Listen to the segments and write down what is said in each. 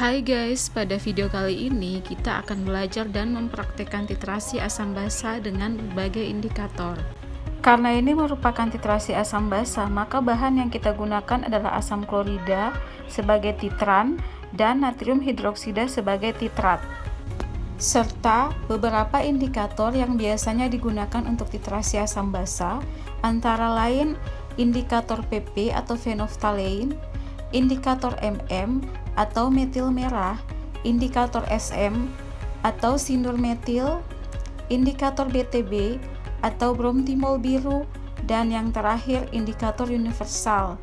Hai guys, pada video kali ini kita akan belajar dan mempraktekkan titrasi asam basa dengan berbagai indikator. Karena ini merupakan titrasi asam basa, maka bahan yang kita gunakan adalah asam klorida sebagai titran dan natrium hidroksida sebagai titrat, serta beberapa indikator yang biasanya digunakan untuk titrasi asam basa, antara lain indikator PP atau phenolphthalein, indikator MM atau metil merah, indikator SM atau sindur metil, indikator BTB atau bromtimol biru, dan yang terakhir indikator universal,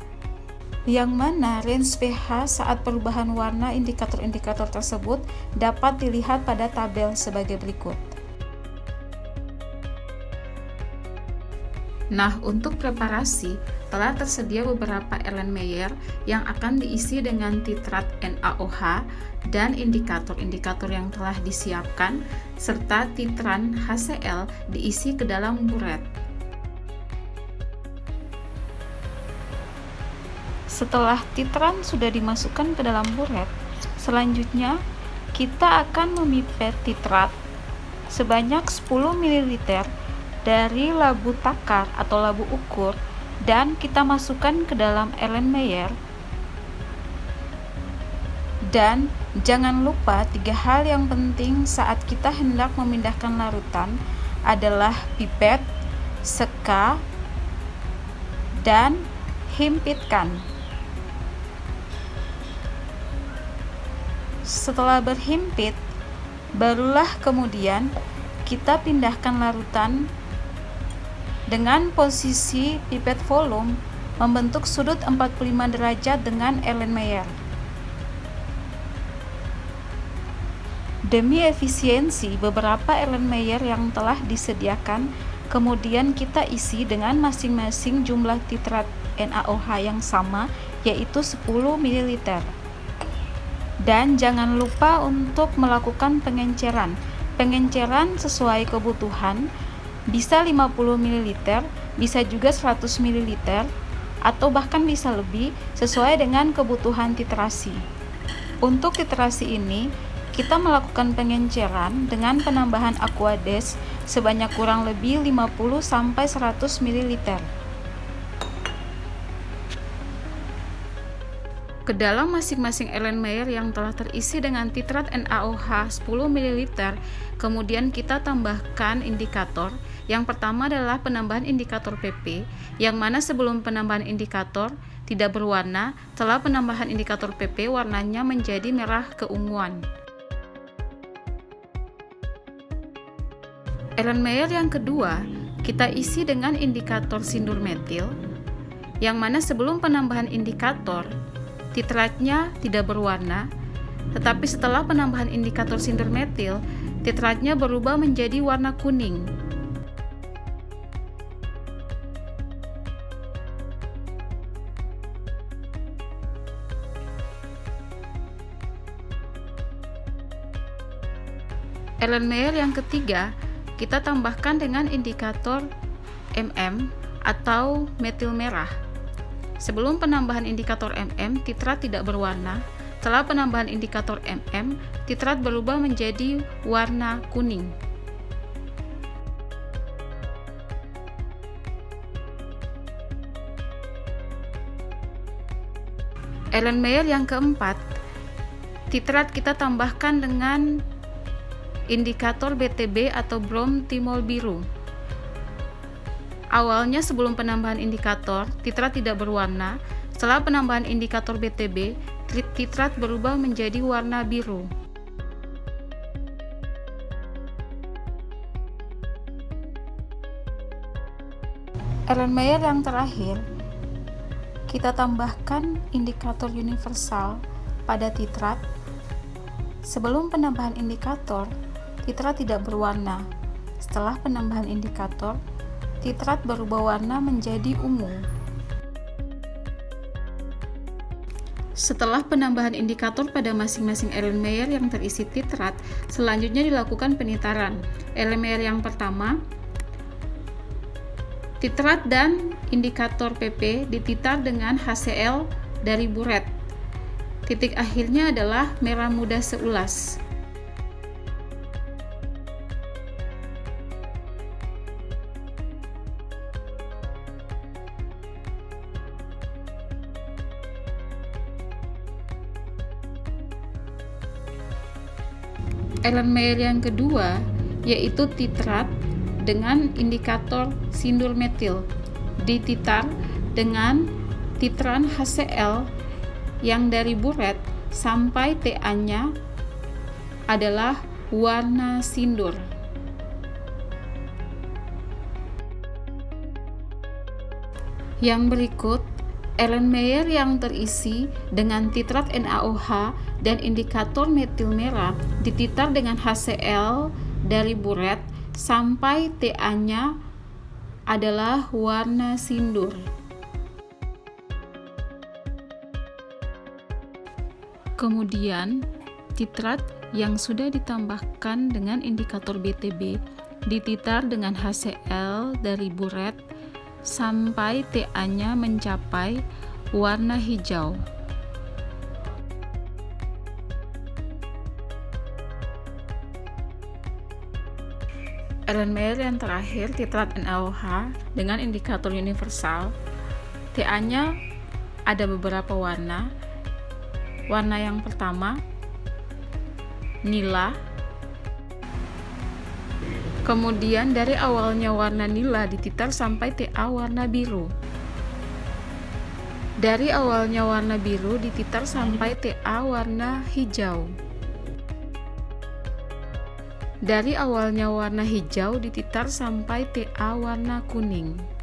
yang mana range pH saat perubahan warna indikator-indikator tersebut dapat dilihat pada tabel sebagai berikut. Nah, untuk preparasi telah tersedia beberapa Erlenmeyer yang akan diisi dengan titrat NaOH dan indikator-indikator yang telah disiapkan, serta titran HCl diisi ke dalam buret. Setelah titran sudah dimasukkan ke dalam buret, selanjutnya kita akan memipet titrat sebanyak 10 ml dari labu takar atau labu ukur, dan kita masukkan ke dalam Erlenmeyer. Dan jangan lupa 3 hal yang penting saat kita hendak memindahkan larutan adalah pipet, seka, dan himpitkan. Setelah berhimpit, barulah kemudian kita pindahkan larutan dengan posisi pipet volume membentuk sudut 45 derajat dengan Erlenmeyer. Demi efisiensi, beberapa Erlenmeyer yang telah disediakan kemudian kita isi dengan masing-masing jumlah titrat NaOH yang sama, yaitu 10 ml. Dan jangan lupa untuk melakukan pengenceran. Pengenceran sesuai kebutuhan, bisa 50 ml, bisa juga 100 ml, atau bahkan bisa lebih sesuai dengan kebutuhan titrasi. Untuk titrasi ini, kita melakukan pengenceran dengan penambahan aquades sebanyak kurang lebih 50-100 ml. Ke dalam masing-masing Erlenmeyer yang telah terisi dengan titrat NaOH 10 ml, kemudian kita tambahkan indikator. Yang pertama adalah penambahan indikator PP, yang mana sebelum penambahan indikator tidak berwarna, setelah penambahan indikator PP warnanya menjadi merah keunguan. Erlenmeyer yang kedua, kita isi dengan indikator sindur metil, yang mana sebelum penambahan indikator titratnya tidak berwarna, tetapi setelah penambahan indikator sindur metil, titratnya berubah menjadi warna kuning. Erlenmeyer yang ketiga, kita tambahkan dengan indikator MM atau metil merah. Sebelum penambahan indikator MM, titrat tidak berwarna. Setelah penambahan indikator MM, titrat berubah menjadi warna kuning. Erlenmeyer yang keempat, titrat kita tambahkan dengan indikator BTB atau bromtimol biru. Awalnya sebelum penambahan indikator, titrat tidak berwarna. Setelah penambahan indikator BTB, titrat berubah menjadi warna biru. Erlenmeyer yang terakhir, kita tambahkan indikator universal pada titrat. Sebelum penambahan indikator, titrat tidak berwarna. Setelah penambahan indikator, titrat berubah warna menjadi ungu. Setelah penambahan indikator pada masing-masing Erlenmeyer yang terisi titrat, selanjutnya dilakukan penitaran. Erlenmeyer yang pertama, titrat dan indikator PP dititar dengan HCl dari buret. Titik akhirnya adalah merah muda seulas. Erlenmeyer yang kedua yaitu titrat dengan indikator sindur metil, dititar dengan titran HCl yang dari buret sampai Ta-nya adalah warna sindur. Yang berikut, Erlenmeyer yang terisi dengan titrat NaOH dan indikator metil merah dititar dengan HCl dari buret sampai Ta-nya adalah warna sindur. Kemudian, titrat yang sudah ditambahkan dengan indikator BTB dititar dengan HCl dari buret sampai Ta-nya mencapai warna hijau. Erlenmeyer yang terakhir, titrat NaOH dengan indikator universal. Ta-nya ada beberapa warna. Warna yang pertama nila, kemudian dari awalnya warna nila dititar sampai Ta warna biru. Dari awalnya warna biru dititar sampai Ta warna hijau. Dari awalnya warna hijau dititar sampai Ta warna kuning.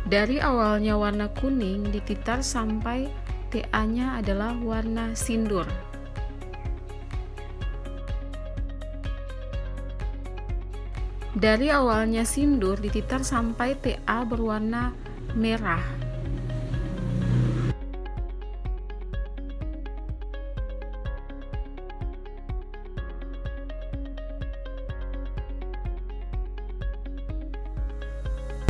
Dari awalnya warna kuning dititar sampai Ta-nya adalah warna sindur. Dari awalnya sindur dititar sampai Ta berwarna merah.